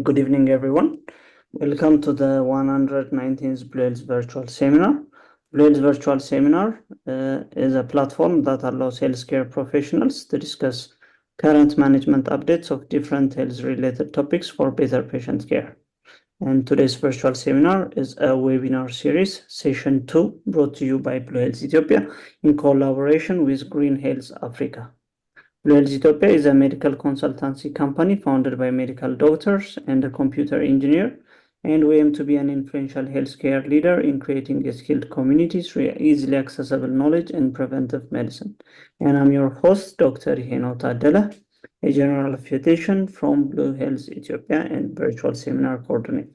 Good evening, everyone. Welcome to the 119th Blue Health Virtual Seminar. Blue Health Virtual Seminar is a platform that allows healthcare professionals to discuss current management updates of different health-related topics for better patient care. And today's virtual seminar is a webinar series, Session 2, brought to you by Blue Health Ethiopia in collaboration with Green Health Africa. Blue Health Ethiopia is a medical consultancy company founded by medical doctors and a computer engineer, and we aim to be an influential healthcare leader in creating skilled communities through easily accessible knowledge and preventive medicine. And I'm your host, Dr. Heno Tadela, a general physician from Blue Health Ethiopia and virtual seminar coordinator.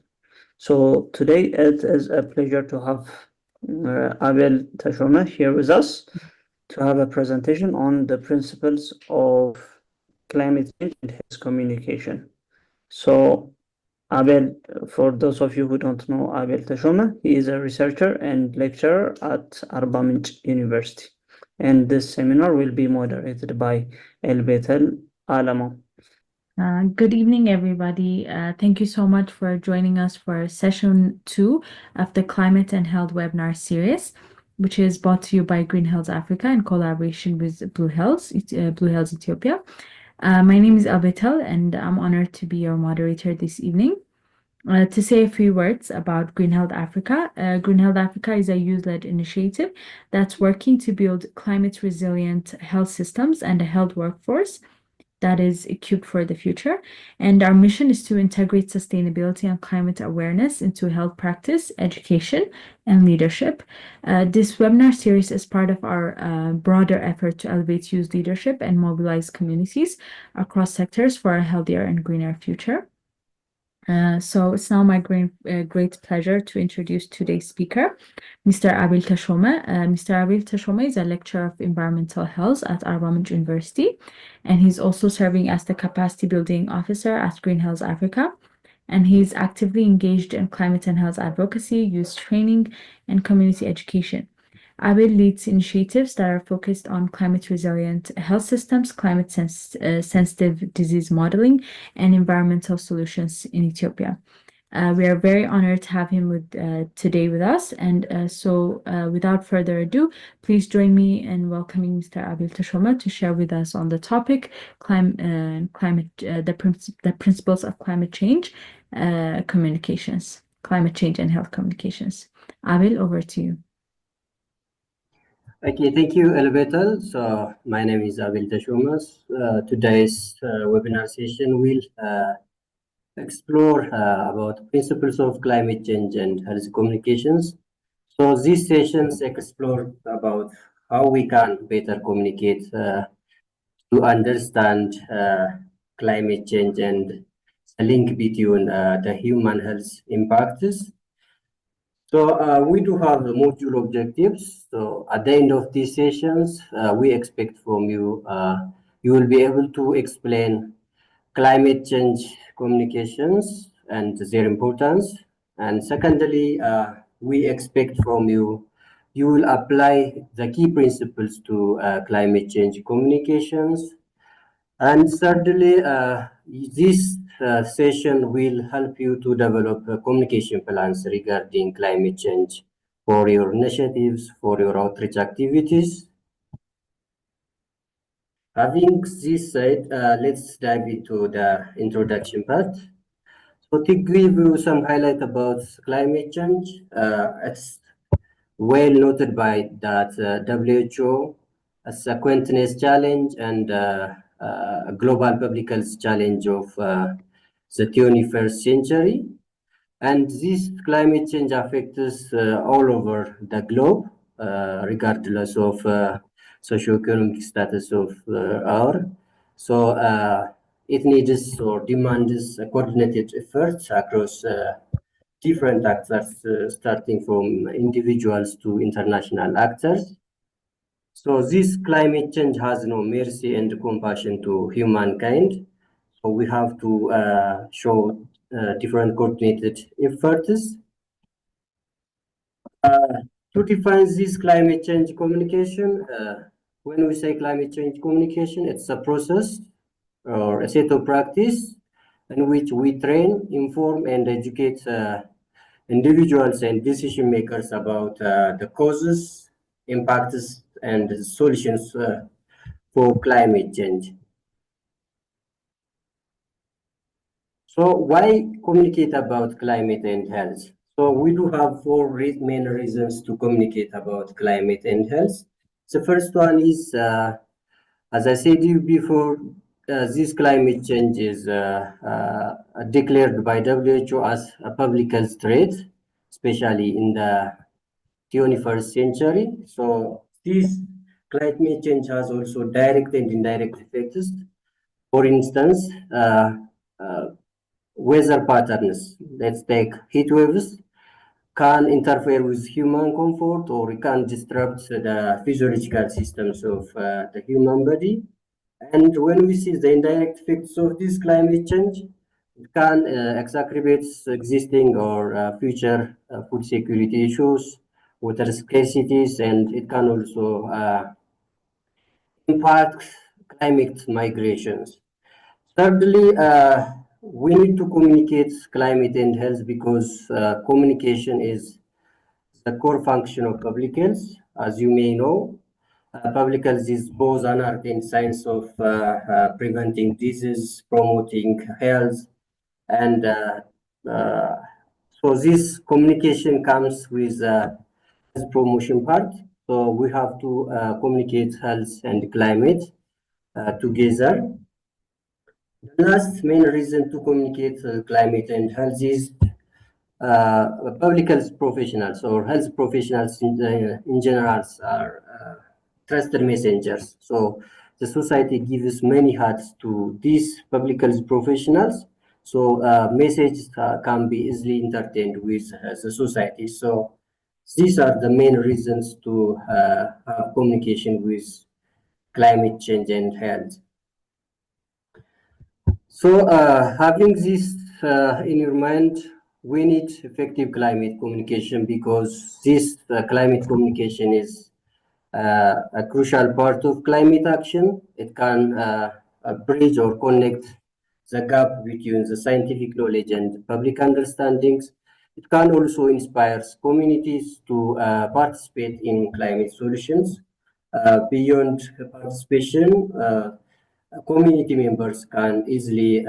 So today it is a pleasure to have Abiel Teshome here with us to have a presentation on the principles of climate change and health communication. So Abiel, for those of you who don't know Abiel Teshome, he is a researcher and lecturer at Arba Minch University. And this seminar will be moderated by Elbetel Alamo. Good evening, everybody. Thank you so much for joining us for session 2 of the Climate and Health webinar series, which is brought to you by Green Health Africa in collaboration with Blue Health Ethiopia. My name is Abiel, and I'm honored to be your moderator this evening. To say a few words about Green Health Africa. Green Health Africa is a youth-led initiative that's working to build climate-resilient health systems and a health workforce that is equipped for the future. And our mission is to integrate sustainability and climate awareness into health practice, education, and leadership. This webinar series is part of our broader effort to elevate youth leadership and mobilize communities across sectors for a healthier and greener future. So it's now my great pleasure to introduce today's speaker, Mr. Abiel Teshome. Mr. Abiel Teshome is a lecturer of environmental health at Arba Minch University, and he's also serving as the capacity building officer at Green Health Africa. And he's actively engaged in climate and health advocacy, youth training, and community education. Abiel leads initiatives that are focused on climate-resilient health systems, climate-sensitive disease modeling, and environmental solutions in Ethiopia. We are very honored to have him today with us. And so without further ado, please join me in welcoming Mr. Abiel Teshome to share with us on the topic, the principles of climate change communications, climate change and health communications. Abiel, over to you. Okay, thank you, Elbetel. So my name is Abiel Teshome. Today's webinar session will explore about principles of climate change and health communications. So these sessions explore about how we can better communicate to understand climate change and the link between the human health impacts. So we do have the module objectives. So at the end of these sessions, we expect from you, you will be able to explain climate change communications and their importance. And secondly, we expect from you, you will apply the key principles to climate change communications. And thirdly, this session will help you to develop communication plans regarding climate change for your initiatives, for your outreach activities. Having this said, let's dive into the introduction part. So to give you some highlight about climate change, it's well noted by that WHO as a continuous challenge and global public health challenge of the 21st century. And this climate change affects all over the globe, regardless of socioeconomic status of our. So it needs or demands coordinated efforts across different actors, starting from individuals to international actors. So this climate change has no mercy and compassion to humankind. So we have to show different coordinated efforts. To define this climate change communication, when we say climate change communication, it's a process or a set of practice in which we train, inform, and educate individuals and decision makers about the causes, impacts, and solutions for climate change. So why communicate about climate and health? So we do have four main reasons to communicate about climate and health. The first one is, as I said before, this climate change is declared by WHO as a public health threat, especially in the 21st century. So this climate change has also direct and indirect effects. For instance, weather patterns. Let's take heat waves can interfere with human comfort or it can disrupt the physiological systems of the human body. And when we see the indirect effects of this climate change, it can exacerbate existing or future food security issues, water scarcities, and it can also impact climate migrations. Thirdly, we need to communicate climate and health because communication is the core function of public health. As you may know, public health is both an art and science of preventing disease, promoting health, and so this communication comes with health promotion part. So we have to communicate health and climate together. The last main reason to communicate climate and health is public health professionals or health professionals in general are trusted messengers. So the society gives many hats to these public health professionals. So messages can be easily entertained with the society. So these are the main reasons to have communication with climate change and health. So having this in your mind, we need effective climate communication because this climate communication is a crucial part of climate action. It can bridge or connect the gap between the scientific knowledge and public understandings. It can also inspire communities to participate in climate solutions. Beyond participation, community members can easily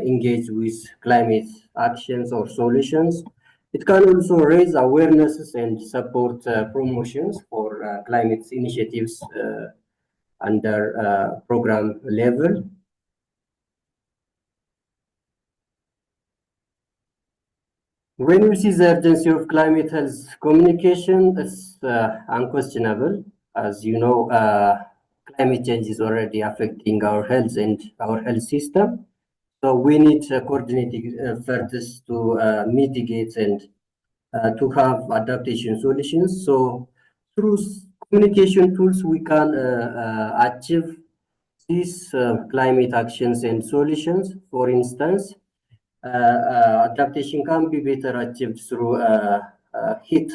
engage with climate actions or solutions. It can also raise awarenesses and support promotions for climate initiatives under program level. When we see the urgency of climate health communication, it's unquestionable. As you know, climate change is already affecting our health and our health system. So we need coordinated efforts to mitigate and to have adaptation solutions. So through communication tools, we can achieve these climate actions and solutions. For instance, adaptation can be better achieved through heat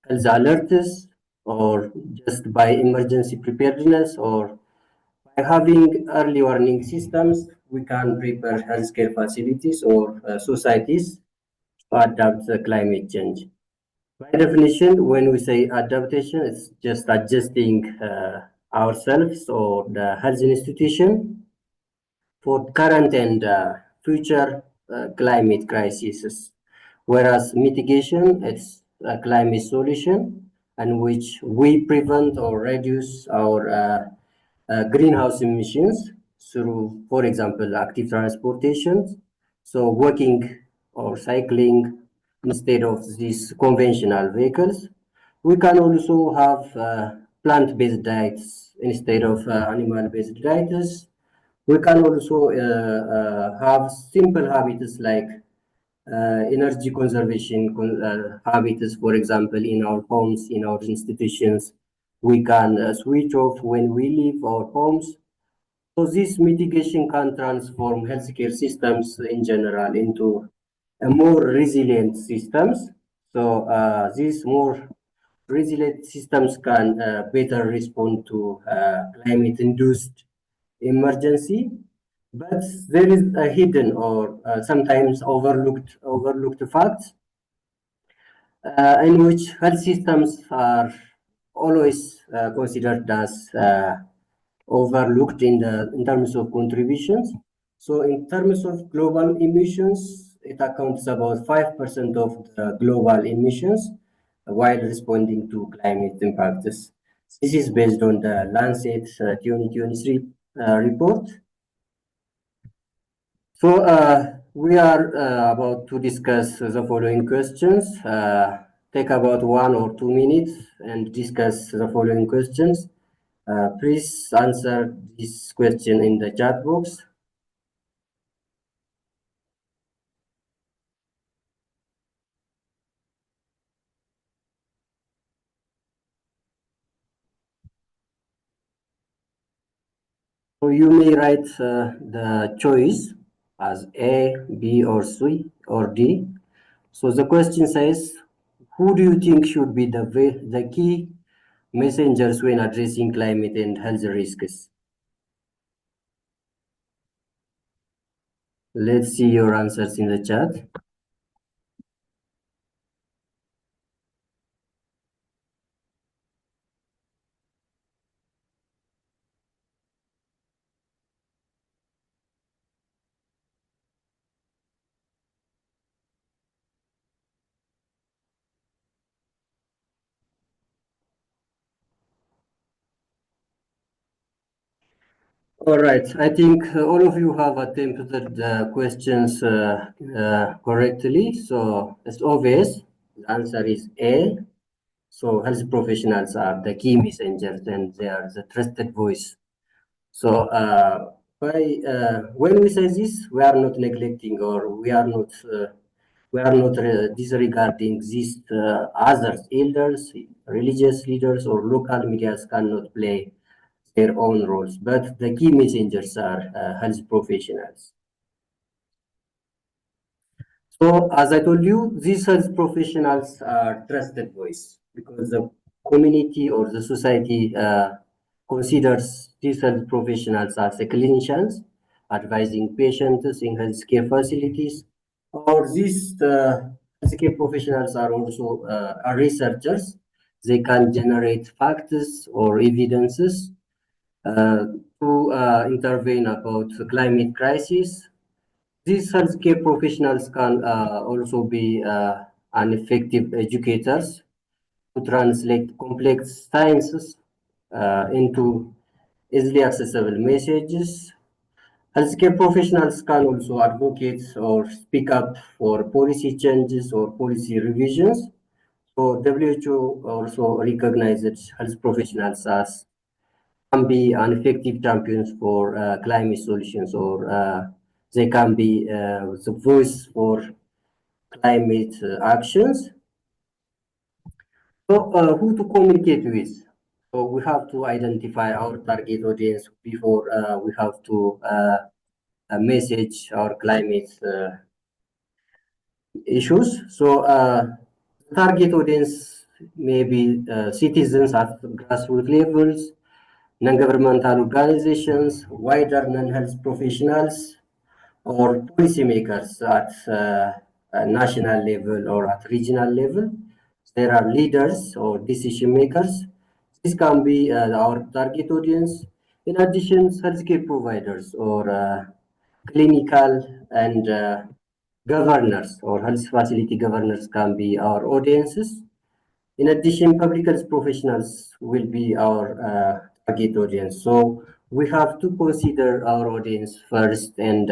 health alerts or just by emergency preparedness or by having early warning systems. We can prepare healthcare facilities or societies to adapt to climate change. By definition, when we say adaptation, it's just adjusting ourselves or the health institution for current and future climate crises. Whereas mitigation, it's a climate solution in which we prevent or reduce our greenhouse emissions through, for example, active transportation. So walking or cycling instead of these conventional vehicles. We can also have plant-based diets instead of animal-based diets. We can also have simple habits like energy conservation habits, for example, in our homes, in our institutions. We can switch off when we leave our homes. So this mitigation can transform healthcare systems in general into a more resilient systems. So these more resilient systems can better respond to climate-induced emergency. But there is a hidden or sometimes overlooked fact in which health systems are always considered as overlooked in terms of contributions. So in terms of global emissions, it accounts about 5% of the global emissions while responding to climate impacts. This is based on the Lancet 2023 report. So we are about to discuss the following questions. Take about 1 or 2 minutes and discuss the following questions. Please answer this question in the chat box. So you may write the choice as A, B, or C, or D. So the question says, who do you think should be the key messengers when addressing climate and health risks? Let's see your answers in the chat. All right, I think all of you have attempted the questions correctly. So it's obvious. The answer is A. So health professionals are the key messengers and they are the trusted voice. So when we say this, we are not neglecting or we are not disregarding these others, elders, religious leaders, or local medias cannot play their own roles, but the key messengers are health professionals. So as I told you, these health professionals are trusted voice because the community or the society considers these health professionals as the clinicians advising patients in healthcare facilities, or these healthcare professionals are also are researchers. They can generate facts or evidences to intervene about the climate crisis. These healthcare professionals can also be an effective educators to translate complex sciences into easily accessible messages. Healthcare professionals can also advocate or speak up for policy changes or policy revisions. So WHO also recognizes health professionals as can be an effective champions for climate solutions, or they can be the voice for climate actions. So who to communicate with? So we have to identify our target audience before we have to message our climate issues. So target audience may be citizens at grassroots levels, non-governmental organizations, wider non-health professionals, or policymakers at a national level or at regional level. There are leaders or decision makers. This can be our target audience. In addition, healthcare providers or clinical and governors or health facility governors can be our audiences. In addition, public health professionals will be our target audience. So we have to consider our audience first, and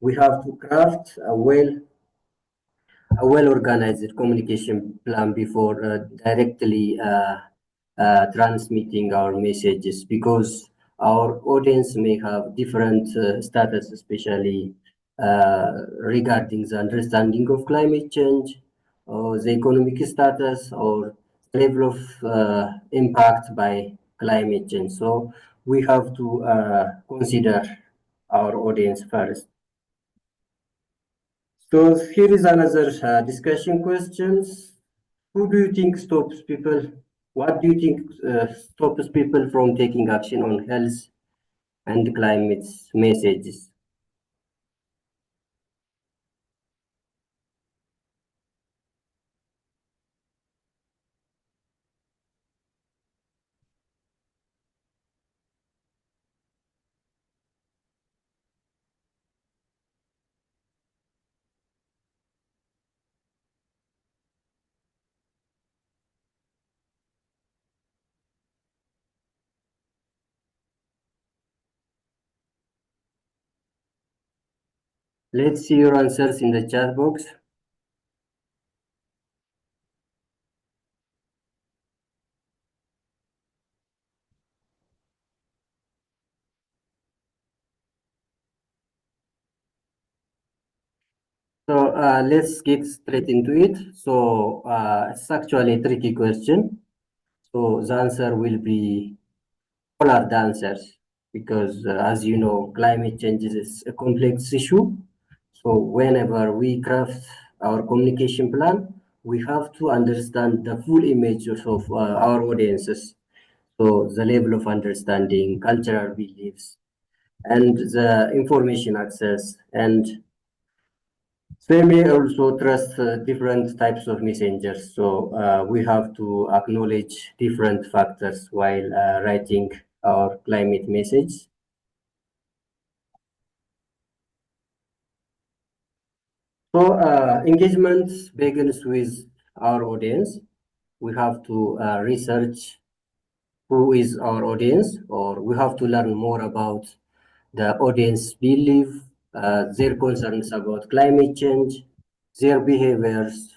we have to craft a well-organized communication plan before directly transmitting our messages, because our audience may have different status, especially regarding the understanding of climate change, or the economic status, or level of impact by climate change. So we have to consider our audience first. So here is another discussion questions. Who do you think stops people? What do you think stops people from taking action on health and climate messages? Let's see your answers in the chat box. So let's get straight into it. So it's actually a tricky question. So the answer will be all are the answers because as you know, climate change is a complex issue. So whenever we craft our communication plan, we have to understand the full image of our audiences. So the level of understanding, cultural beliefs, and the information access, and they may also trust different types of messengers. So we have to acknowledge different factors while writing our climate message. So engagement begins with our audience. We have to research who is our audience, or we have to learn more about the audience belief, their concerns about climate change, their behaviors,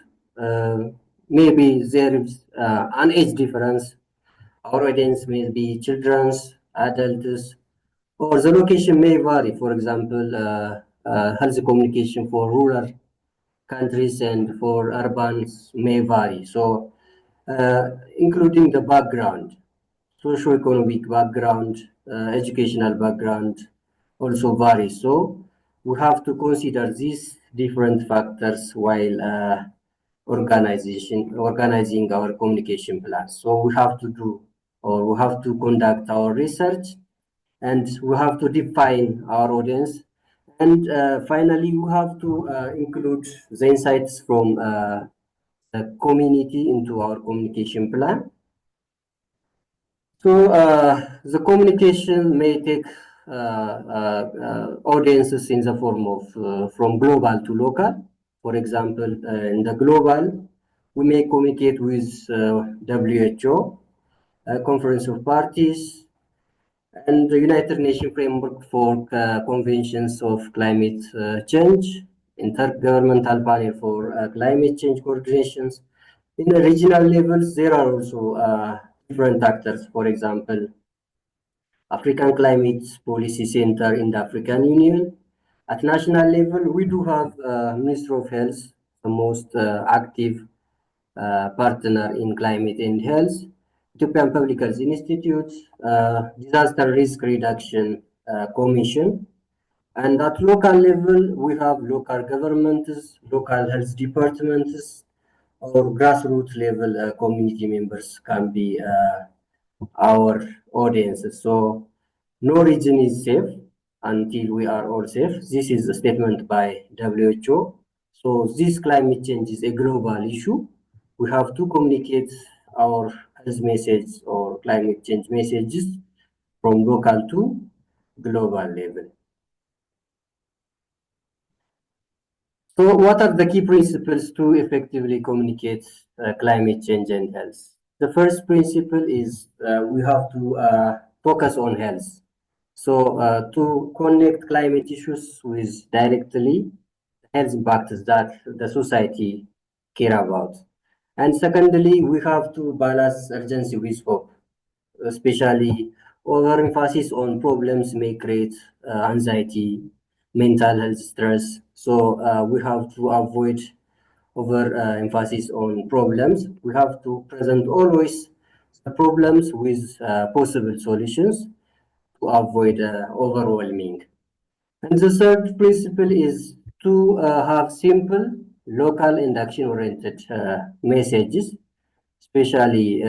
maybe there is an age difference. Our audience may be children's, adults, or the location may vary. For example, health communication for rural countries and for urbans may vary. So, including the background, socio-economic background, educational background also varies. So, we have to consider these different factors while organizing our communication plans. So, we have to do or we have to conduct our research and we have to define our audience and finally, we have to include the insights from the community into our communication plan. So the communication may take audiences in the form of from global to local. For example, in the global, we may communicate with WHO, Conference of Parties, and the United Nations Framework for Conventions of Climate Change, Intergovernmental Panel for Climate Change Coordinations. In the regional levels, there are also different actors. For example, African Climate Policy Center in the African Union. At national level, we do have Minister of Health, the most active partner in climate and health, Ethiopian Public Health Institute, Disaster Risk Reduction Commission, and at local level, we have local governments, local health departments, or grassroots level community members can be our audiences. So no region is safe until we are all safe. This is a statement by WHO. So this climate change is a global issue. We have to communicate our health message or climate change messages from local to global level. So what are the key principles to effectively communicate climate change and health? The first principle is we have to focus on health. So to connect climate issues with directly health impacts that the society care about. And secondly, we have to balance urgency with hope, especially overemphasis on problems may create anxiety, mental health stress. So we have to avoid over emphasis on problems. We have to present always the problems with possible solutions to avoid overwhelming. And the third principle is to have simple, local, and action-oriented messages, especially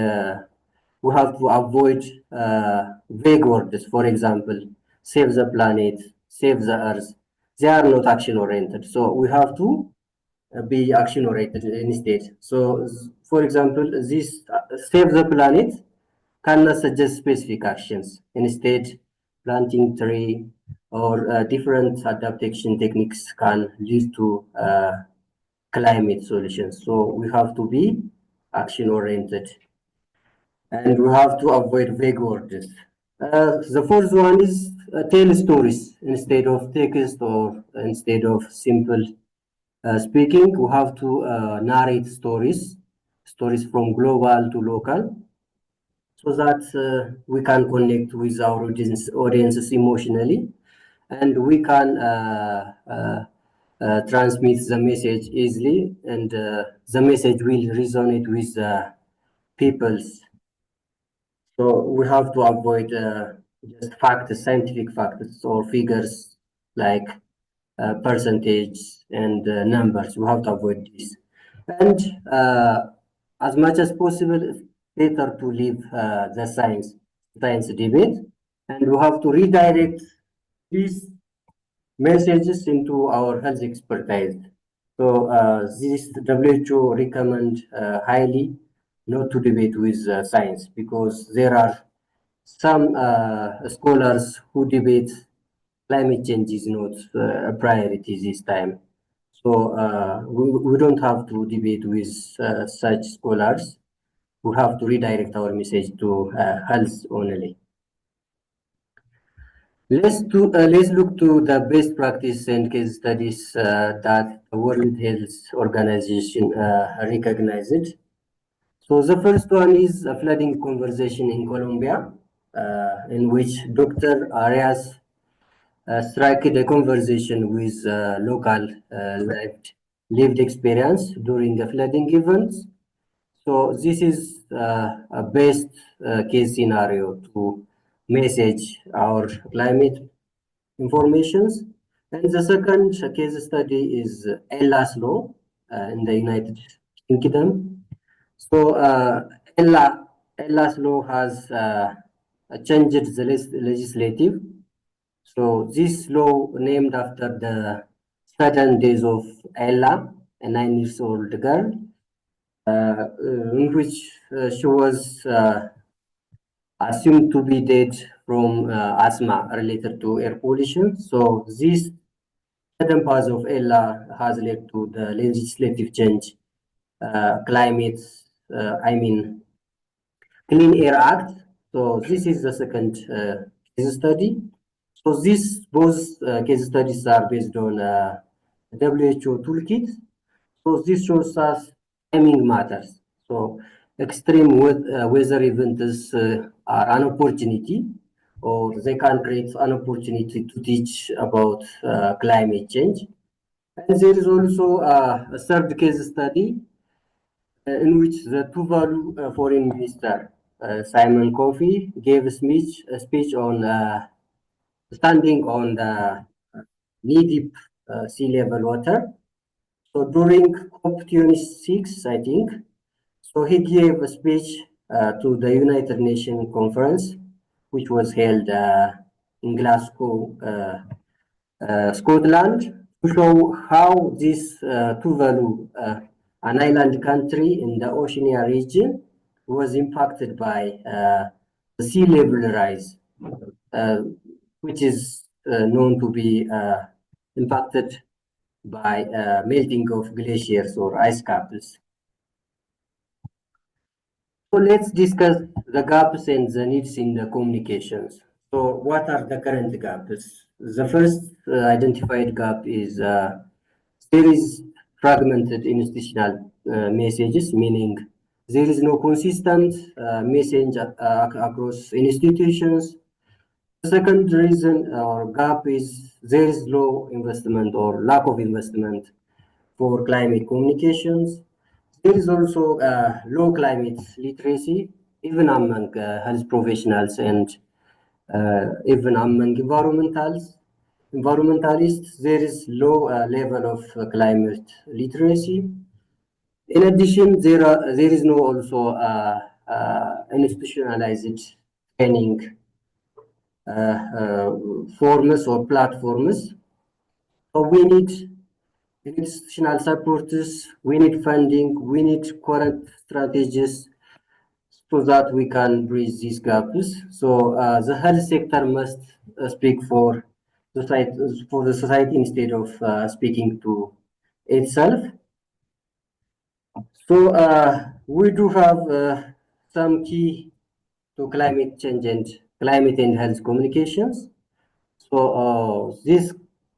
we have to avoid vague words. For example, save the planet, save the earth. They are not action-oriented. So we have to be action-oriented instead. So, for example, this save the planet cannot suggest specific actions. Instead, planting tree or different adaptation techniques can lead to climate solutions. So we have to be action oriented and we have to avoid vague words. The fourth one is tell stories instead of text or instead of simple speaking. We have to narrate stories from global to local, so that we can connect with our audiences emotionally, and we can transmit the message easily, and the message will resonate with peoples. So we have to avoid just facts, scientific facts or figures like percentage and numbers. We have to avoid this. And as much as possible, it's better to leave the science debate, and we have to redirect these messages into our health expertise. So this WHO recommend highly not to debate with science, because there are some scholars who debate climate change is not a priority this time. So we don't have to debate with such scholars. We have to redirect our message to health only. Let's look to the best practice and case studies that the World Health Organization recognized. So the first one is a flooding conversation in Colombia, in which Dr. Arias struck a conversation with local lived experience during the flooding events. So this is a best case scenario to message our climate informations. And the second case study is Ella's law in the United Kingdom. So Ella's law has changed the legislative. So this law, named after the sudden death of Ella, a 9 years old girl, in which she was assumed to be dead from asthma related to air pollution. So this sudden pass of Ella has led to the legislative change, climate, I mean, Clean Air Act. So this is the second case study. So these both case studies are based on WHO toolkit. So this shows us timing matters. So extreme weather events are an opportunity, or they can create an opportunity to teach about climate change. And there is also a third case study in which the Tuvalu foreign minister Simon Kofi gave a speech on standing on the knee-deep sea level water. So during COP26, I think, so he gave a speech to the United Nations conference, which was held in Glasgow, Scotland, to show how this Tuvalu, an island country in the Oceania region, was impacted by the sea level rise, which is known to be impacted by melting of glaciers or ice caps. So let's discuss the gaps and the needs in the communications. So what are the current gaps? The first identified gap is there is fragmented institutional messages, meaning there is no consistent message across institutions. The second reason or gap is there is low investment or lack of investment for climate communications. There is also low climate literacy, even among health professionals and even among environmentalists. There is low level of climate literacy. In addition, there is no also institutionalized training forms or platforms. So we need institutional supports, we need funding, we need current strategies so that we can bridge these gaps. So the health sector must speak for the society instead of speaking to itself. So we do have some key to climate change and climate and health communications. So this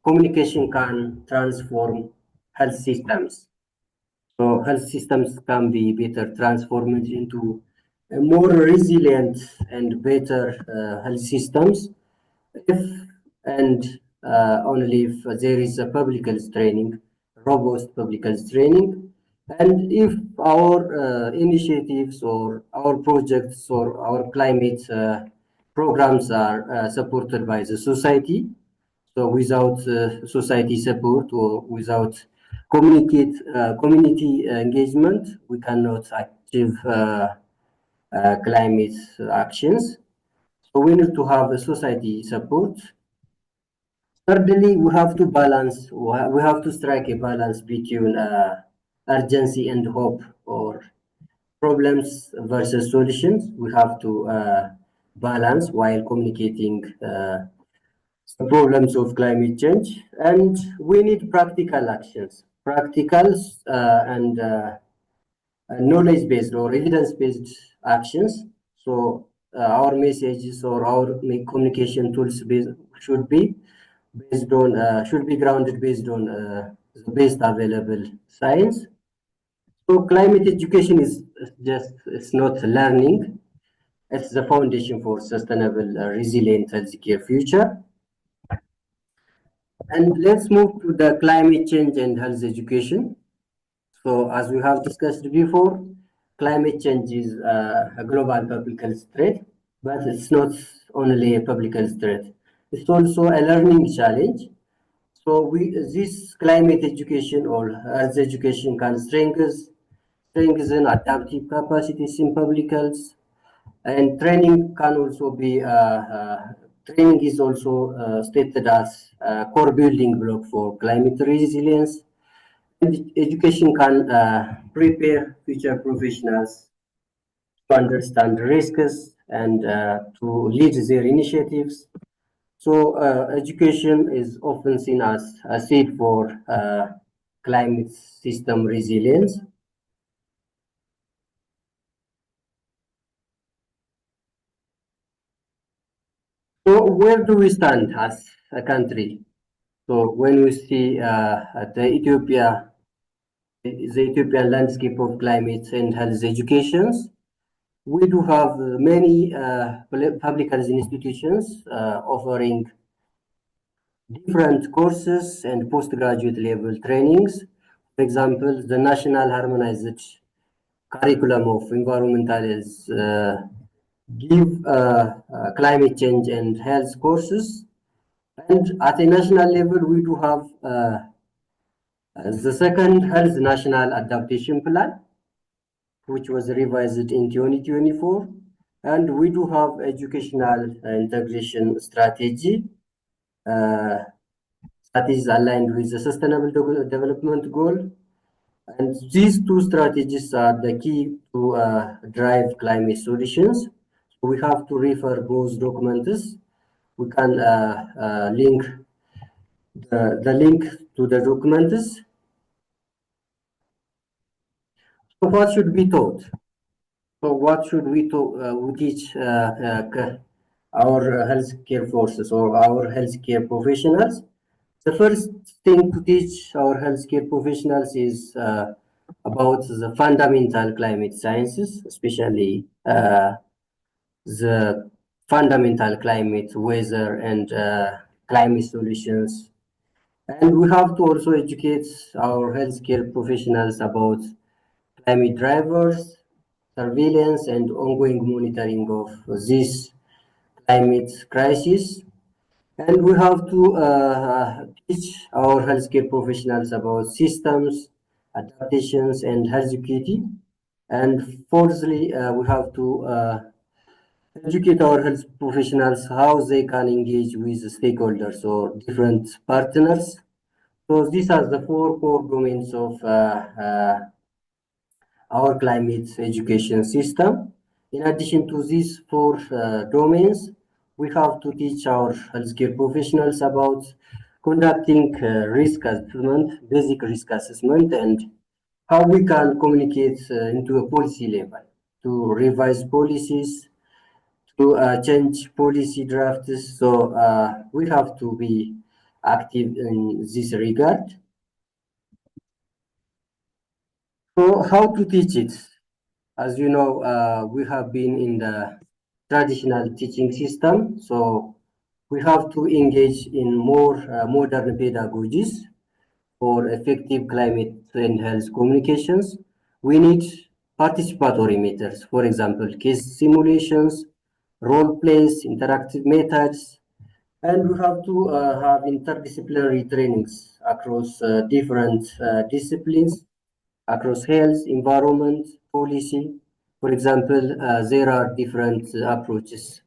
communication can transform health systems. So health systems can be better transformed into a more resilient and better health systems if and only if there is a public health training, robust public health training, and if our initiatives or our projects or our climate programs are supported by the society. So without society support or without community engagement, we cannot achieve climate actions. So we need to have a society support. Thirdly, we have to balance, we have to strike a balance between urgency and hope, or problems versus solutions. We have to balance while communicating the problems of climate change, and we need practical actions, practicals and knowledge-based or evidence-based actions. So our messages or our communication tools should be based on should be grounded based on the best available science. So climate education is just, it's not learning, it's the foundation for sustainable resilient healthcare future. And let's move to the climate change and health education. So as we have discussed before, climate change is a global public health threat, but it's not only a public health threat, it's also a learning challenge. So this climate education or health education can strengthen adaptive capacities in public health, and training can also be training is also stated as a core building block for climate resilience. Education can prepare future professionals to understand risks and to lead their initiatives. So education is often seen as a seed for climate system resilience. So where do we stand as a country? So when we see the Ethiopian landscape of climate and health educations, we do have many public health institutions offering different courses and postgraduate level trainings. For example, the National Harmonized Curriculum of Environmental Health give climate change and health courses. And at a national level, we do have the second Health National Adaptation Plan, which was revised in 2024. And we do have educational integration strategy that is aligned with the Sustainable Development Goal. And these two strategies are the key to drive climate solutions. So we have to refer both documents. We can link the link to the documents. So what should be taught? So what should we teach our healthcare forces or our healthcare professionals? The first thing to teach our healthcare professionals is about the fundamental climate sciences, especially the fundamental climate, weather, and climate solutions. And we have to also educate our healthcare professionals about climate drivers, surveillance, and ongoing monitoring of this climate crisis. And we have to teach our healthcare professionals about systems, adaptations, and health equity. And fourthly, we have to educate our health professionals how they can engage with stakeholders or different partners. So these are the four core domains of our climate education system. In addition to these four domains, we have to teach our healthcare professionals about conducting risk assessment, basic risk assessment, and how we can communicate into a policy level to revise policies, to change policy drafts. So we have to be active in this regard. So how to teach it? As you know, we have been in the traditional teaching system, so we have to engage in more modern pedagogies for effective climate and health communications. We need participatory methods, for example, case simulations, role plays, interactive methods, and we have to have interdisciplinary trainings across different disciplines, across health, environment, policy. For example, there are different approaches.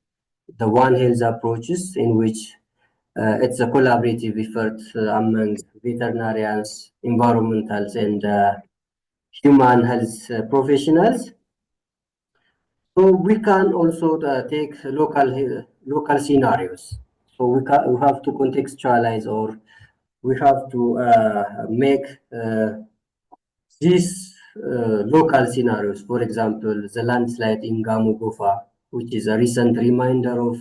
The One Health approaches, in which it's a collaborative effort among veterinarians, environmentals, and human health professionals. So we can also take local scenarios. So we have to contextualize, or we have to make these local scenarios. For example, the landslide in Gamugofa, which is a recent reminder of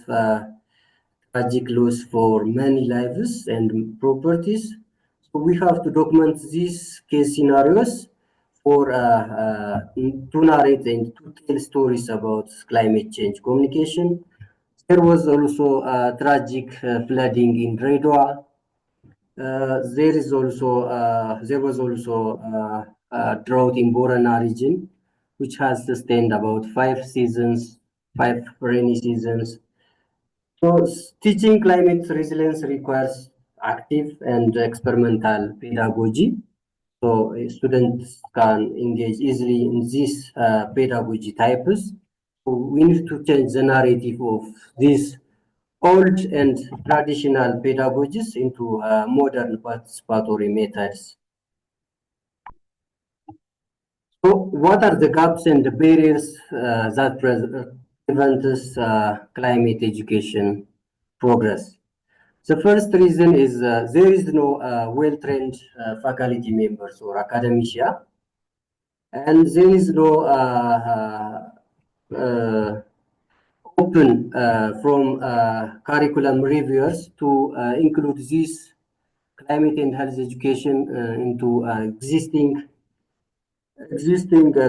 tragic loss for many lives and properties. So we have to document these case scenarios for to narrate and to tell stories about climate change communication. There was also tragic flooding in Redwa. There was also drought in Borana region, which has sustained about 5 seasons, 5 rainy seasons. So teaching climate resilience requires active and experimental pedagogy. So students can engage easily in these pedagogy types. So we need to change the narrative of these old and traditional pedagogies into modern participatory methods. So what are the gaps and the barriers that prevent us climate education progress? The first reason is there is no well-trained faculty members or academia, and there is no open from curriculum reviewers to include this climate and health education into existing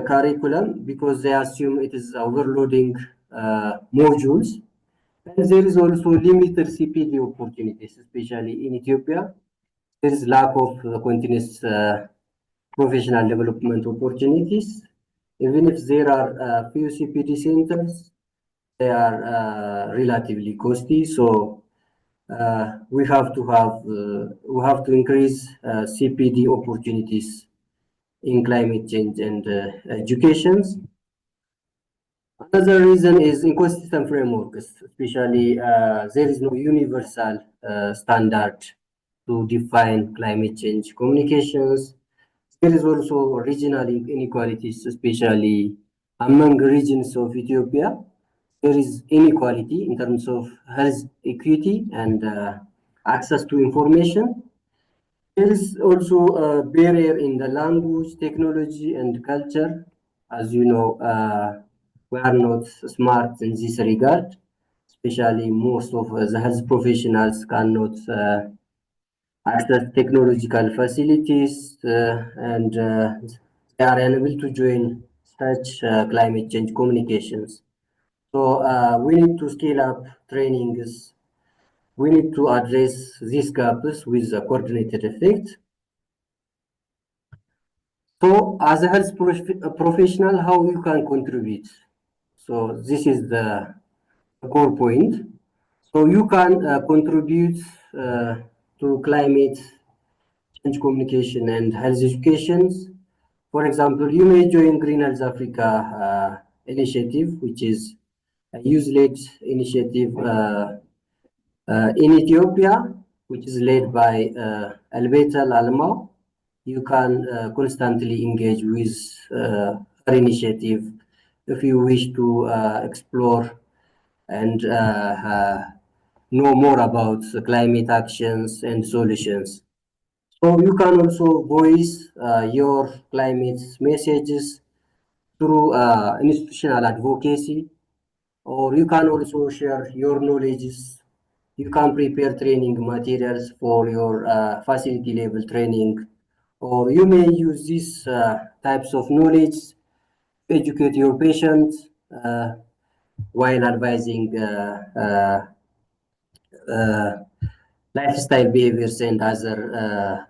curriculum, because they assume it is overloading modules. And there is also limited CPD opportunities, especially in Ethiopia. There is lack of continuous professional development opportunities. Even if there are few CPD centers, they are relatively costly. So we have to increase CPD opportunities in climate change and educations. Another reason is inconsistent frameworks, especially there is no universal standard to define climate change communications. There is also regional inequalities, especially among regions of Ethiopia. There is inequality in terms of health equity and access to information. There is also a barrier in the language, technology, and culture. As you know, we are not smart in this regard, especially most of the health professionals cannot access technological facilities and they are unable to join such climate change communications. So we need to scale up trainings. We need to address these gaps with a coordinated effect. So as a health professional, how you can contribute? So this is the core point. So you can contribute to climate change communication and health educations. For example, you may join Green Health Africa initiative, which is a youth-led initiative in Ethiopia, which is led by Albetal Almao. You can constantly engage with her initiative if you wish to explore and know more about climate actions and solutions. So you can also voice your climate messages through institutional advocacy. or you can also share your knowledges. You can prepare training materials for your facility level training, or you may use these types of knowledge to educate your patients while advising uh, lifestyle behaviors and other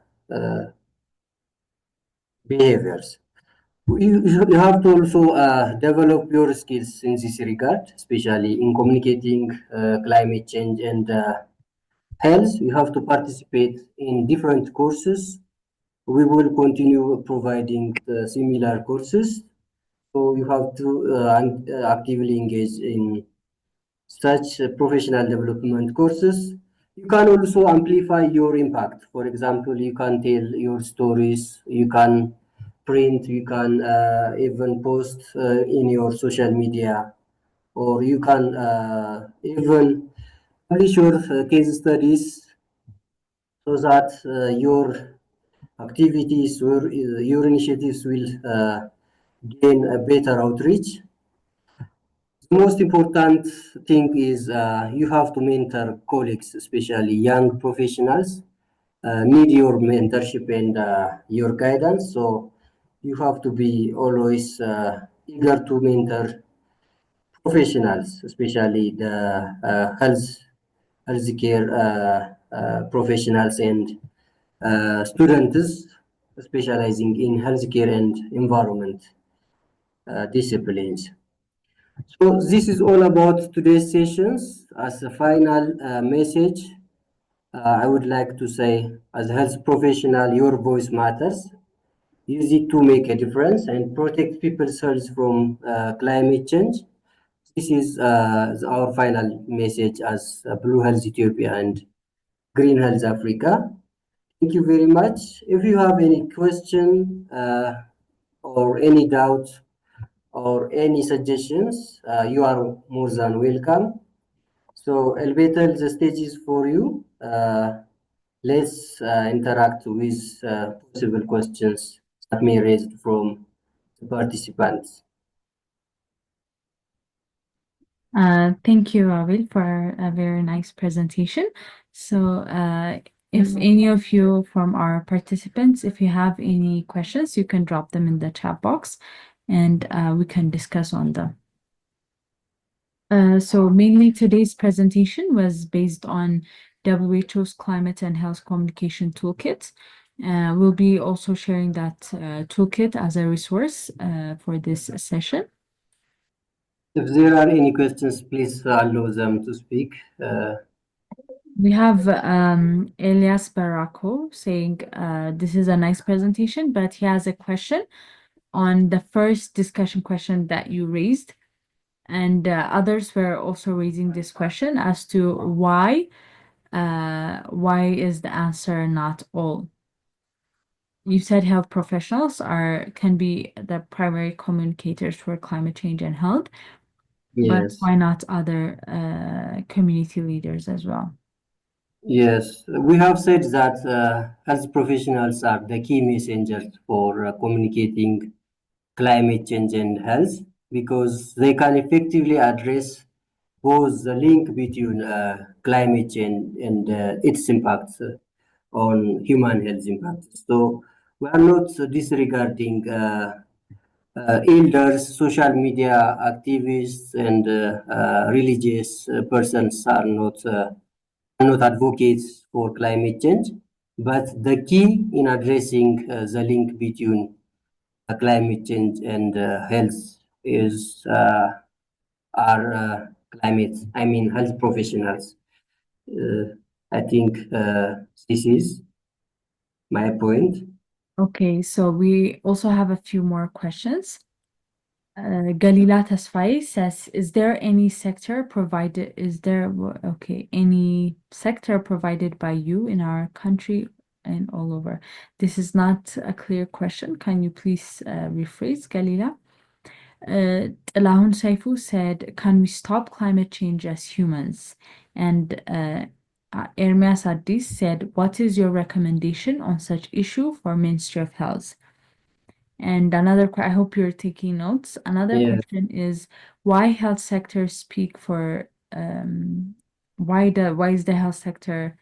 behaviors. You have to also develop your skills in this regard, especially in communicating climate change and health. You have to participate in different courses. We will continue providing similar courses. So you have to actively engage in such professional development courses. You can also amplify your impact. For example, you can tell your stories, you can print, you can even post in your social media, or you can even publish your case studies so that your activities or your initiatives will gain a better outreach. The most important thing is you have to mentor colleagues, especially young professionals, need your mentorship and your guidance. So you have to be always eager to mentor professionals, especially the healthcare professionals and students specializing in healthcare and environment disciplines. So this is all about today's sessions. As a final message, I would like to say, as a health professional, your voice matters. Use it to make a difference and protect people's health from climate change. This is our final message as Blue Health Ethiopia and Green Health Africa. Thank you very much. If you have any question or any doubt or any suggestions, you are more than welcome. So, Elbetel, the stage is for you. Let's interact with possible questions that may raise from the participants. Thank you, Abiel, for a very nice presentation. So, if any of you from our participants, if you have any questions, you can drop them in the chat box and we can discuss on them. So mainly today's presentation was based on WHO's Climate and Health Communication Toolkit. We'll be also sharing that toolkit as a resource for this session. If there are any questions, please allow them to speak. We have Elias Barako saying this is a nice presentation, but he has a question on the first discussion question that you raised. And others were also raising this question as to why is the answer not all? You said health professionals can be the primary communicators for climate change and health, but Yes. why not other community leaders as well? Yes, we have said that health professionals are the key messengers for communicating climate change and health because they can effectively address both the link between climate change and its impacts on human health impacts. So we are not disregarding elders, social media activists, and religious persons are not advocates for climate change, but the key in addressing the link between climate change and health is our health professionals. I think this is my point. Okay, so we also have a few more questions. Galila Tasfai says, is there any sector provided by you in our country and all over? This is not a clear question. Can you please rephrase, Galila? Telahun Saifu said, can we stop climate change as humans? And Ermias Addis said, what is your recommendation on such issue for Ministry of Health? And I hope you're taking notes. Another Yes. question is why health sector speak for why is the health sector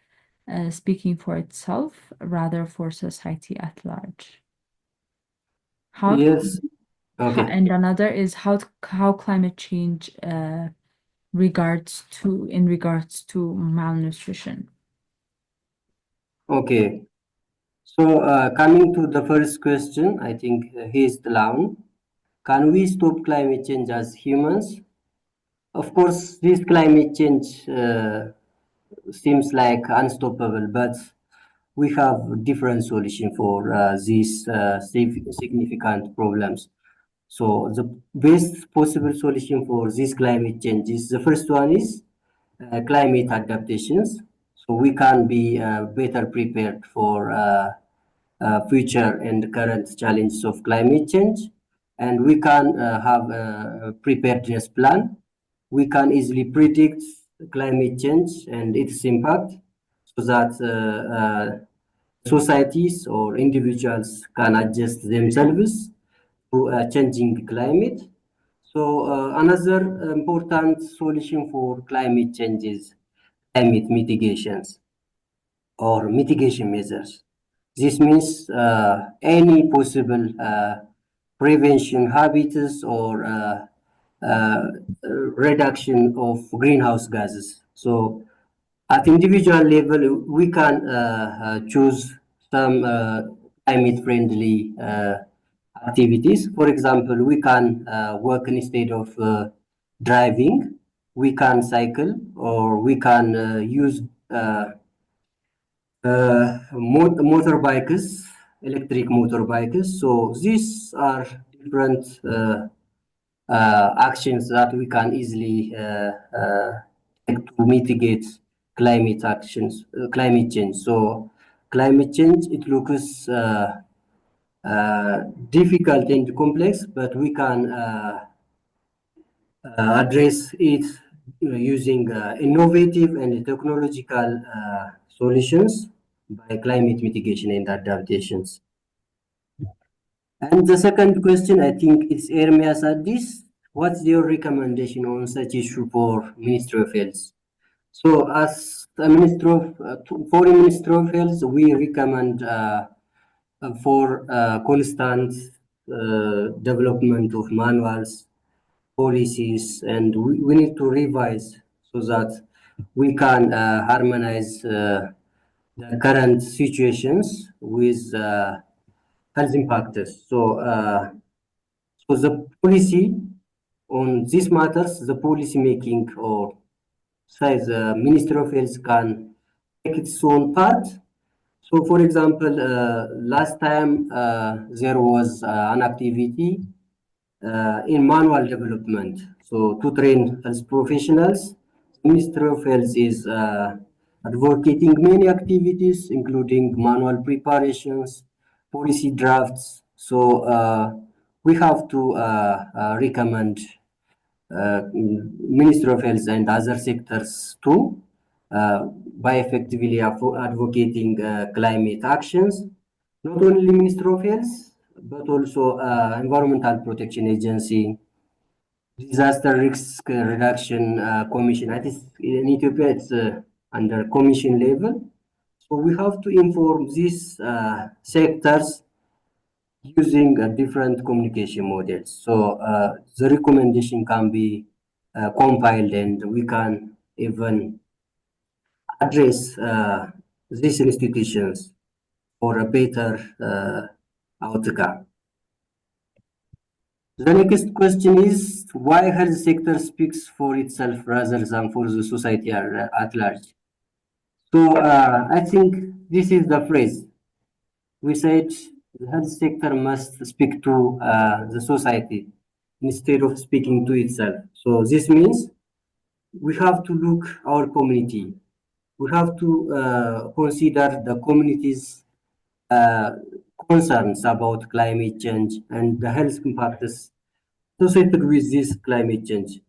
speaking for itself rather for society at large? Yes. Okay. And another is how climate change in regards to malnutrition. Okay. So coming to the first question, I think here's the line. Can we stop climate change as humans? Of course, this climate change seems like unstoppable, but we have different solution for these significant problems. So the best possible solution for this climate change is the first one is climate adaptations. So we can be better prepared for future and current challenges of climate change, and we can have a preparedness plan. We can easily predict climate change and its impact so that societies or individuals can adjust themselves to changing climate. So another important solution for climate change is climate mitigations or mitigation measures. This means any possible prevention habits or uh, reduction of greenhouse gases. So at individual level, we can choose some climate-friendly activities. For example, we can work instead of driving. We can cycle, or we can use motorbikes, electric motorbikes. So these are different actions that we can easily take to mitigate climate change. So climate change, it looks difficult and complex, but we can address it using innovative and technological solutions by climate mitigation and adaptations. And the second question, I think it's Ermias at this. What's your recommendation on such issue for Ministry of Health? So as the Foreign Ministry of Health, we recommend for constant development of manuals, policies, and we need to revise so that we can harmonize the current situations with health impacts. So the policy on these matters, the policy making or say the Ministry of Health can take its own part. So for example, last time there was an activity in manual development. So to train health professionals, Ministry of Health is advocating many activities, including manual preparations, policy drafts. So we have to recommend Ministry of Health and other sectors too by effectively advocating climate actions. Not only Ministry of Health, but also Environmental Protection Agency, Disaster Risk Reduction Commission. I think in Ethiopia it's under commission level. So we have to inform these sectors using different communication models. So the recommendation can be compiled, and we can even address these institutions for a better outcome. The next question is why health sector speaks for itself rather than for the society at large. So I think this is the phrase. We said the health sector must speak to the society instead of speaking to itself. So this means we have to look our community. We have to consider the community's uh, concerns about climate change and the health impacts associated with this climate change.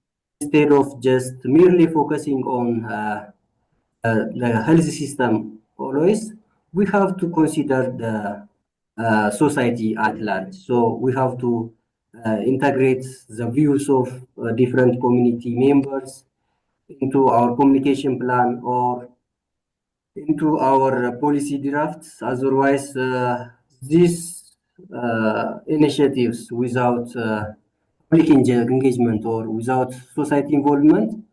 Instead of just merely focusing on the health system always, we have to consider the society at large. So we have to integrate the views of different community members into our communication plan or into our policy drafts. Otherwise, these initiatives without public engagement or without society involvement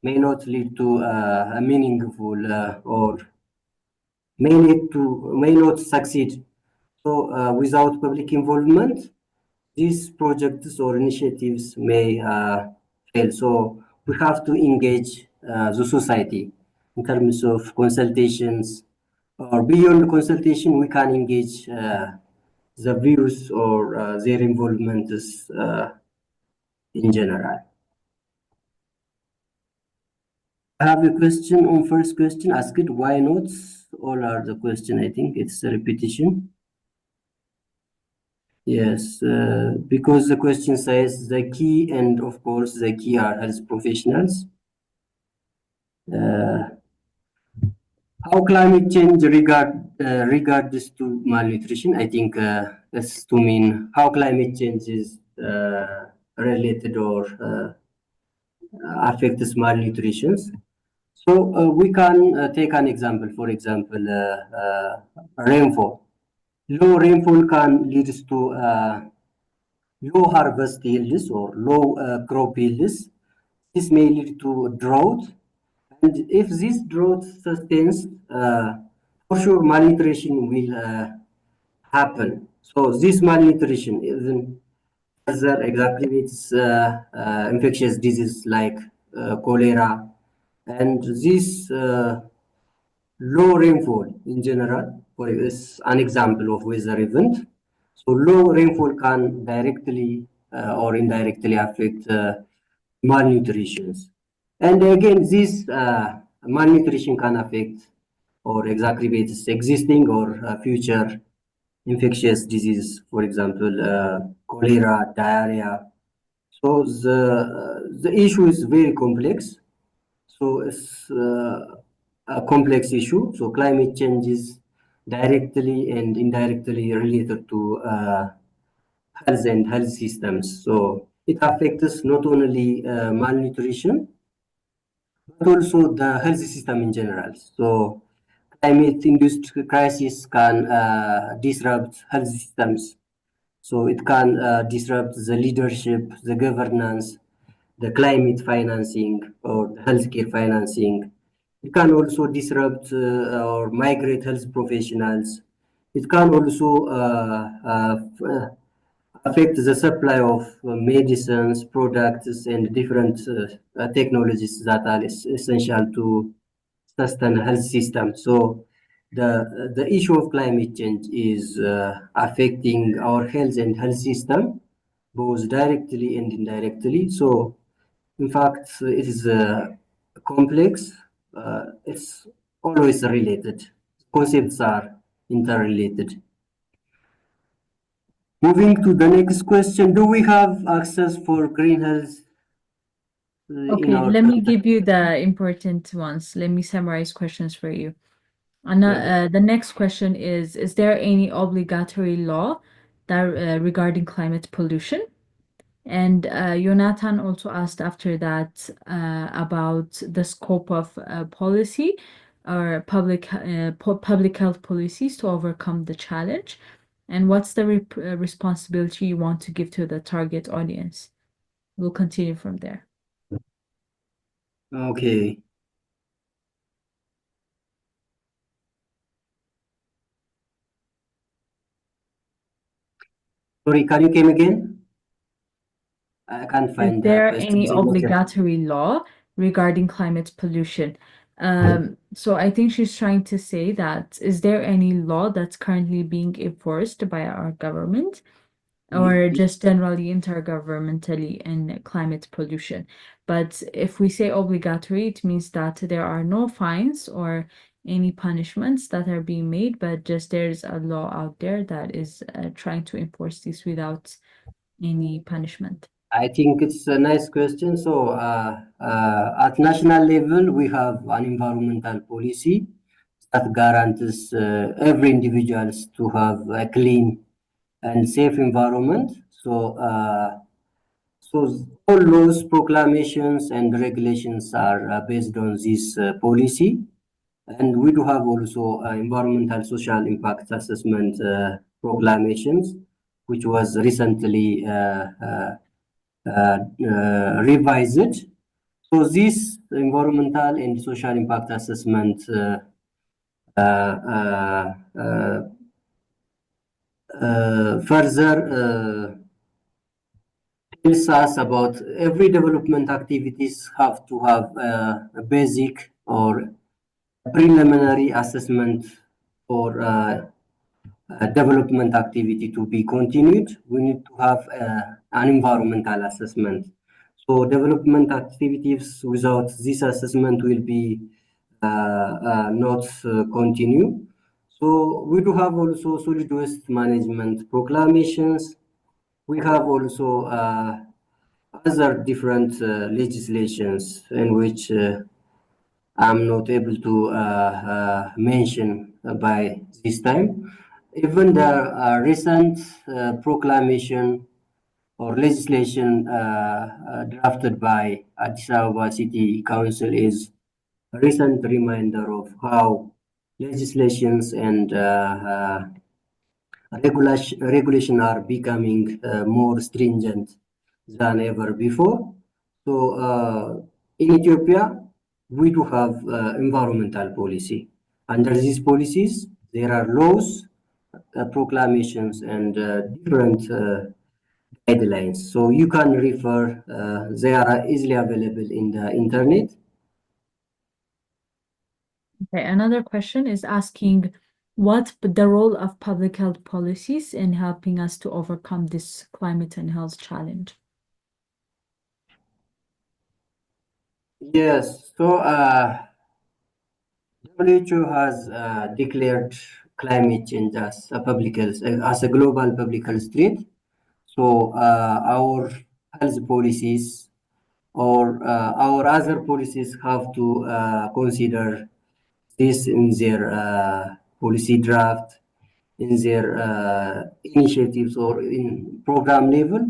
may not lead to a meaningful or may not succeed. So without public involvement, these projects or initiatives may fail. So we have to engage the society in terms of consultations, or beyond consultation, we can engage the views or their involvement in general. I have a question on first question asked, why not? All are the question, I think it's a repetition. Yes, because the question says the key, and of course the key are health professionals. How climate change regards to malnutrition? I think that's to mean how climate change is related or affects malnutrition. So we can take an example. For example, rainfall. Low rainfall can lead to low harvest yields or low crop yields. This may lead to drought, and if this drought sustains, for sure malnutrition will happen. So this malnutrition even further exacerbates infectious diseases like cholera, and this low rainfall in general is an example of weather event. So low rainfall can directly or indirectly affect malnutrition. And again, this malnutrition can affect or exacerbate existing or future infectious disease, for example, cholera, diarrhea. So the issue is very complex. So it's a complex issue. So climate change is directly and indirectly related to health and health systems. So it affects not only malnutrition, but also the health system in general. So climate-induced crisis can disrupt health systems. So it can disrupt the leadership, the governance, the climate financing or the healthcare financing. It can also disrupt or migrate health professionals. It can also affect the supply of medicines, products, and different technologies that are essential to sustain a health system. So the issue of climate change is affecting our health and health system, both directly and indirectly. So in fact, it is complex. It's always related. Concepts are interrelated. Moving to the next question, do we have access for green health Okay, let me give you the important ones. Let me summarize questions for you. The next question is there any obligatory law that regarding climate pollution? And Jonathan also asked after that about the scope of policy or public health policies to overcome the challenge, and what's the responsibility you want to give to the target audience. We'll continue from there. Okay. Sorry, can you come again? I can't find Is there any obligatory law regarding climate pollution? So I think she's trying to say that, is there any law that's currently being enforced by our government or just generally intergovernmentally in climate pollution? But if we say obligatory, it means that there are no fines or any punishments that are being made, but just there's a law out there that is trying to enforce this without any punishment. I think it's a nice question. So at national level, we have an environmental policy that guarantees every individuals to have a clean and safe environment. So all laws, proclamations, and regulations are based on this policy. And we do have also environmental social impact assessment proclamations, which was recently revised. So this environmental and social impact assessment further tells us about every development activities have to have a basic or preliminary assessment for development activity to be continued. We need to have an environmental assessment. So development activities without this assessment will be not continue. So we do have also solid waste management proclamations. We have also other different legislations in which I'm not able to mention by this time. Even the recent proclamation or legislation drafted by Addis Ababa City Council is a recent reminder of how legislations and regulation are becoming more stringent than ever before. So in Ethiopia, we do have environmental policy. Under these policies, there are laws, proclamations, and different guidelines. So you can refer, they are easily available in the internet. Okay, another question is asking what the role of public health policies in helping us to overcome this climate and health challenge. Yes, so WHO has declared climate change as a global public health threat. So our health policies or our other policies have to consider this in their policy draft, in their initiatives or in program level.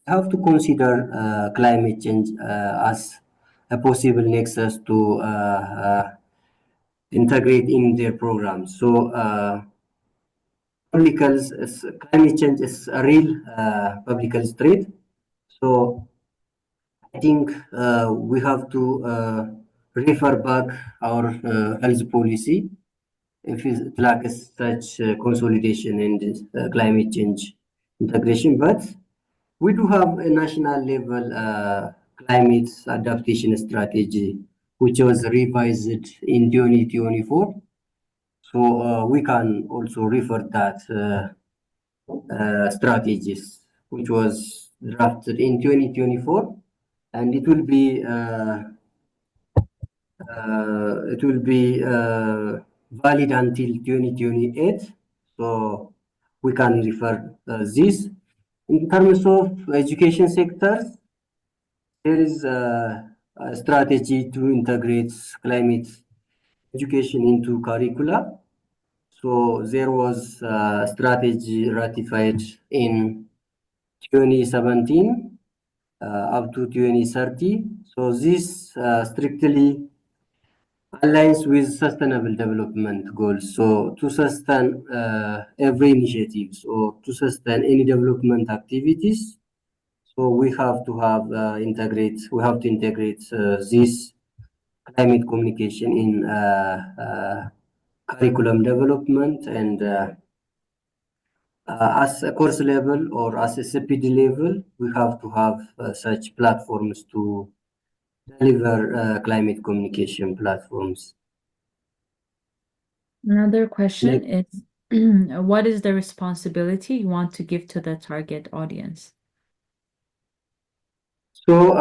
Have to consider climate change as a possible nexus to integrate in their programs. So climate change is a real public health threat. So I think we have to refer back our health policy if it lacks such consolidation and climate change integration. But we do have a national level climate adaptation strategy, which was revised in 2024. So we can also refer that strategies, which was drafted in 2024, and it will be valid until 2028. So we can refer this. In terms of education sectors, there is a strategy to integrate climate education into curricula. So there was a strategy ratified in 2017 up to 2030. So this strictly aligns with sustainable development goals. So to sustain every initiatives or to sustain any development activities, so we have to have we have to integrate this climate communication in curriculum development and as a course level or as a CPD level, we have to have such platforms to deliver climate communication platforms. Another question is what is the responsibility you want to give to the target audience? So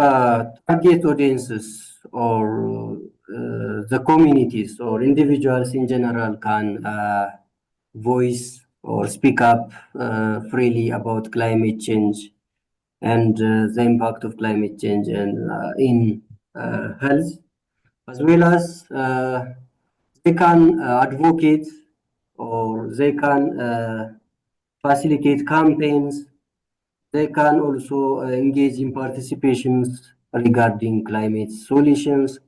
target audiences or the communities or individuals in general can voice or speak up freely about climate change and the impact of climate change and in health, as well as they can advocate, or they can facilitate campaigns. They can also engage in participations regarding climate solutions.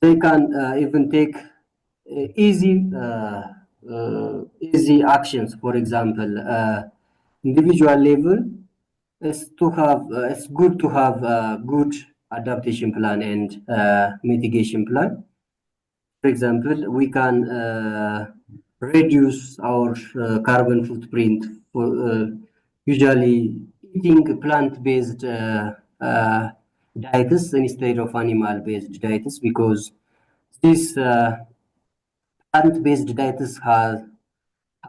They can even take easy actions. For example, individual level it's good to have a good adaptation plan and mitigation plan. For example, we can reduce our carbon footprint for usually eating plant-based diets instead of animal-based diets, because this plant-based diets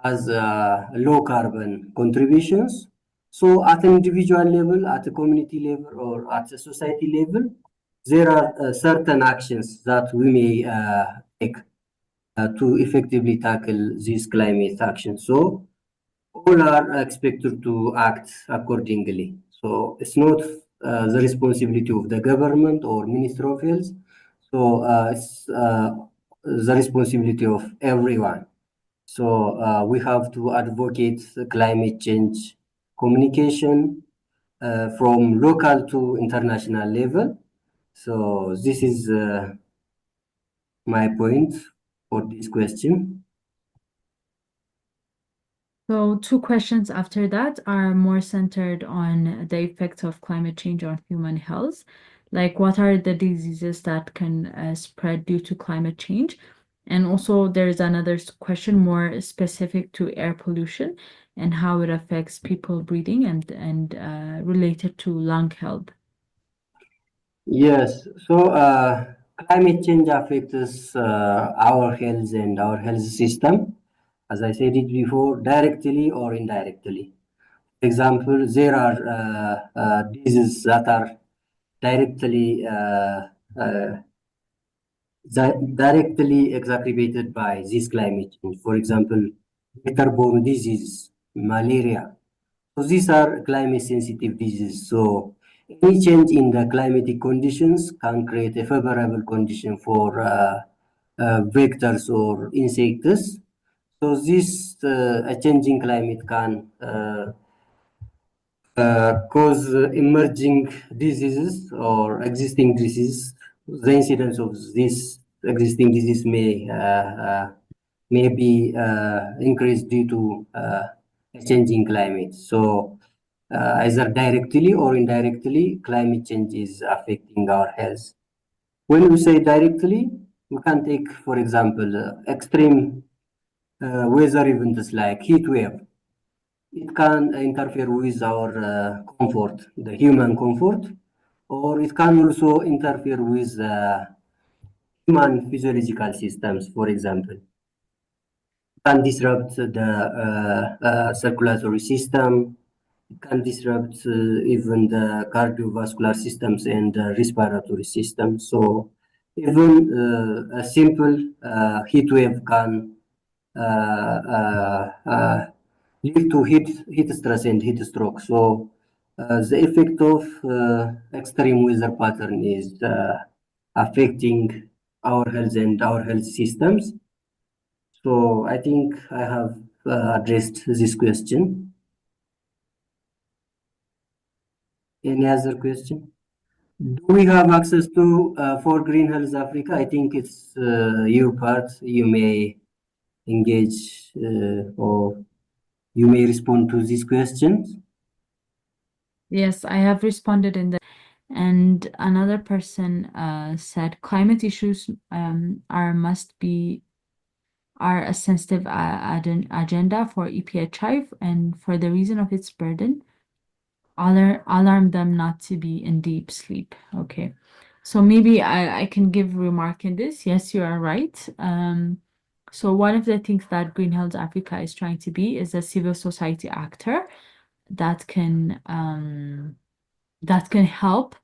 has low carbon contributions. So at an individual level, at a community level, or at a society level, there are certain actions that we may take to effectively tackle these climate actions. So all are expected to act accordingly. So it's not the responsibility of the government or Ministry of Health. So it's the responsibility of everyone. So we have to advocate climate change communication from local to international level. So this is my point for this question. So two questions after that are more centered on the effects of climate change on human health. Like, what are the diseases that can spread due to climate change? And also there's another question more specific to air pollution and how it affects people breathing and related to lung health. Yes, so climate change affects our health and our health system, as I said it before, directly or indirectly. For example, there are diseases that are directly directly exacerbated by this climate change. For example, vector-borne disease, malaria. So these are climate-sensitive diseases. So any change in the climatic conditions can create a favorable condition for vectors or insects. So this a changing climate can cause emerging diseases or existing disease. The incidence of this existing disease may be increased due to a changing climate. So either directly or indirectly, climate change is affecting our health. When we say directly, we can take, for example, extreme weather events like heat wave. It can interfere with our comfort, the human comfort, or it can also interfere with human physiological systems. For example, it can disrupt the circulatory system. It can disrupt even the cardiovascular systems and respiratory systems. So even a simple heat wave can lead to heat stress and heat stroke. So the effect of extreme weather pattern is affecting our health and our health systems. So I think I have addressed this question. Any other question? Do we have access to for Green Health Africa? I think it's your part. You may engage or you may respond to these questions. Yes, I have responded in the and another person said climate issues are a sensitive agenda for EPHI, and for the reason of its burden, alarm them not to be in deep sleep. Okay, so maybe I can give remark in this. Yes, you are right. So one of the things that Green Health Africa is trying to be is a civil society actor that can help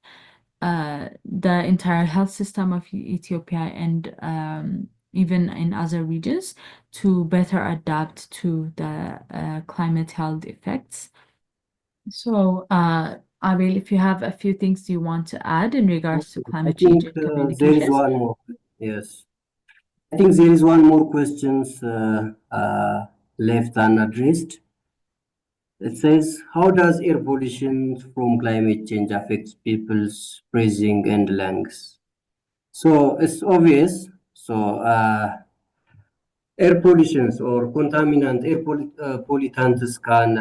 the entire health system of Ethiopia and even in other regions to better adapt to the climate health effects. So, Abiel, if you have a few things you want to add in regards to I climate change think and there is communications. one more. Yes. I think there is one more questions left unaddressed. It says, how does air pollution from climate change affect people's breathing and lungs? So it's obvious. So air pollutions or contaminant pollutants can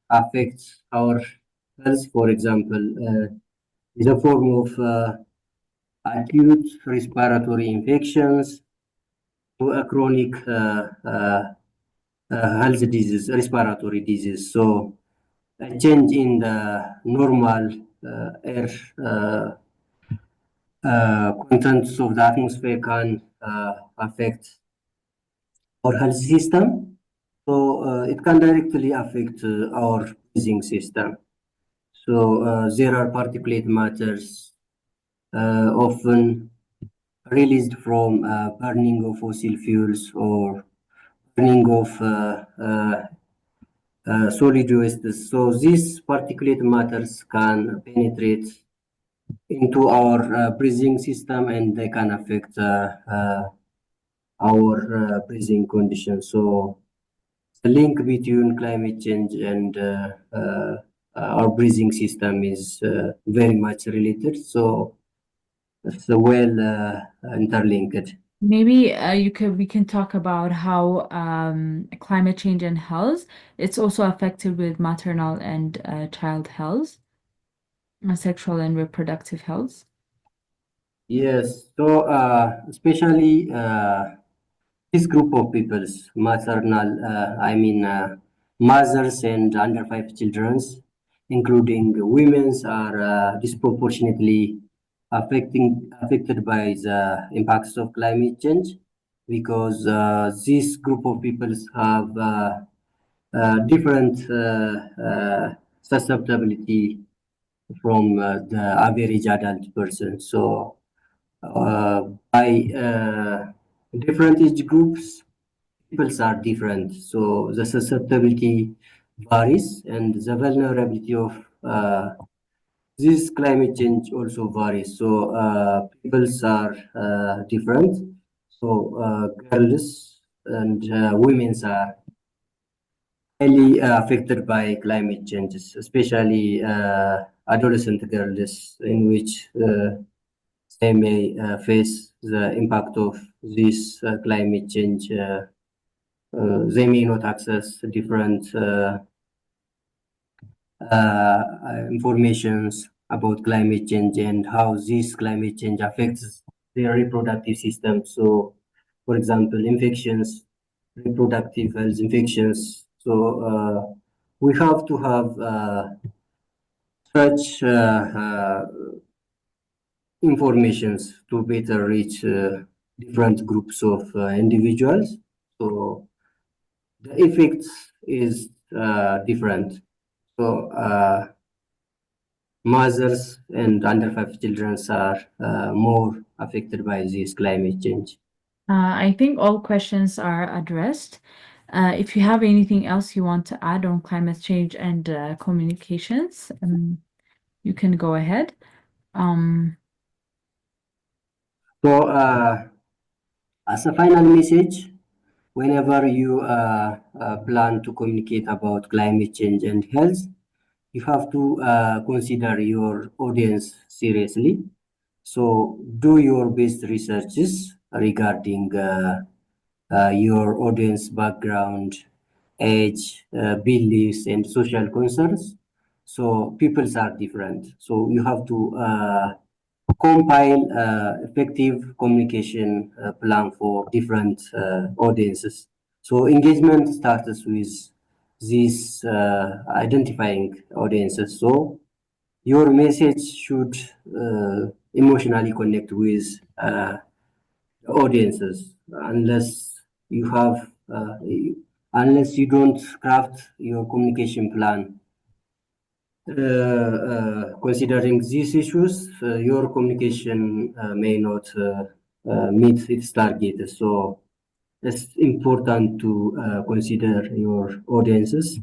affect our health. For example, in the form of acute respiratory infections to a chronic health disease, respiratory disease. So a change in the normal air contents of the atmosphere can affect our health system. So it can directly affect our breathing system. So there are particulate matters often released from burning of fossil fuels or burning of solid wastes. So these particulate matters can penetrate into our breathing system and they can affect our breathing conditions. So the link between climate change and our breathing system is very much related. So it's well interlinked. Maybe we can talk about how climate change and health, it's also affected with maternal and child health, sexual and reproductive health. Yes, so especially this group of people's maternal, mothers and under 5 children's, including women's, are disproportionately affected by the impacts of climate change because this group of peoples have different susceptibility from the average adult person. So by different age groups, peoples are different. So the susceptibility varies and the vulnerability of this climate change also varies. So peoples are different. So girls and women are highly affected by climate changes, especially adolescent girls, in which they may face the impact of this climate change. They may not access different informations about climate change and how this climate change affects their reproductive system. So, for example, infections, reproductive health infections. So, we have to have such informations to better reach different groups of individuals. So the effects is different. So mothers and under 5 children are more affected by this climate change. I think all questions are addressed. If you have anything else you want to add on climate change and communications, you can go ahead. So as a final message, whenever you plan to communicate about climate change and health, you have to consider your audience seriously. So do your best researches regarding your audience background, age, beliefs, and social concerns. So peoples are different. So you have to compile effective communication plan for different audiences. So engagement starts with these identifying audiences. So your message should emotionally connect with audiences. Unless you don't craft your communication plan considering these issues, your communication may not meet its target. So it's important to consider your audiences.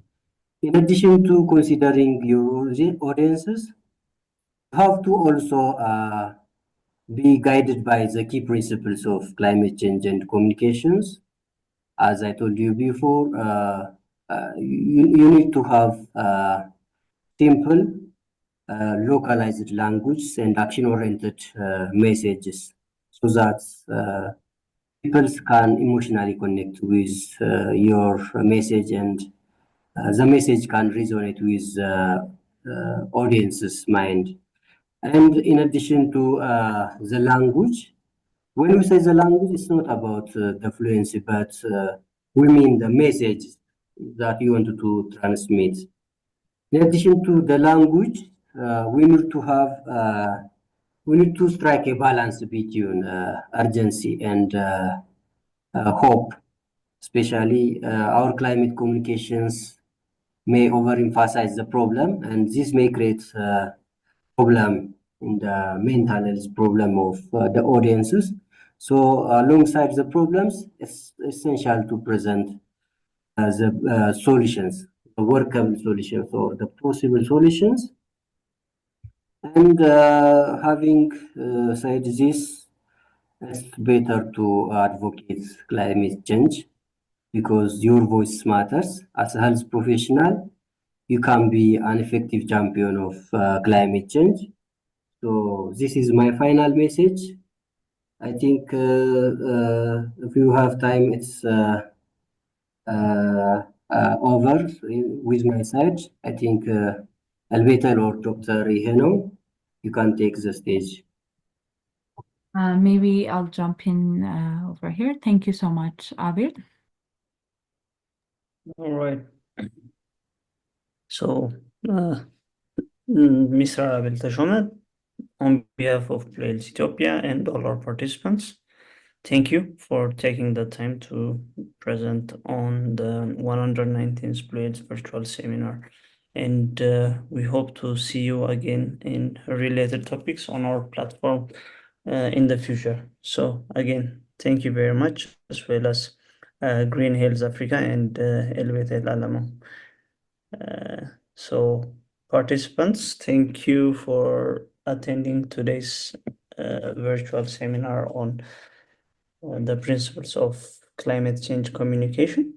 In addition to considering your audiences, you have to also be guided by the key principles of climate change and communications. As I told you before, you need to have simple, localized language and action-oriented messages so that people can emotionally connect with your message and the message can resonate with audience's mind. And in addition to the language, when we say the language, it's not about the fluency, but we mean the message that you want to transmit. In addition to the language, we need to strike a balance between urgency and hope. Especially our climate communications may overemphasize the problem, and this may create problem in the mental health problem of the audiences. So alongside the problems, it's essential to present the solutions, the workable solutions or the possible solutions. And having said this, it's better to advocate climate change because your voice matters. As a health professional, you can be an effective champion of climate change. So this is my final message. I think if you have time, it's over with my side. I think Albetal or Dr. Iheno, you can take the stage. Maybe I'll jump in over here. Thank you so much, Abiel. All right. So, Mr. Abiel Teshome, on behalf of Blue Health Ethiopia and all our participants, thank you for taking the time to present on the 119th Blue Health virtual seminar. And we hope to see you again in related topics on our platform in the future. So again, thank you very much, as well as Green Hills Africa and Elbet El Alamo. So participants, thank you for attending today's virtual seminar on the principles of climate change communication.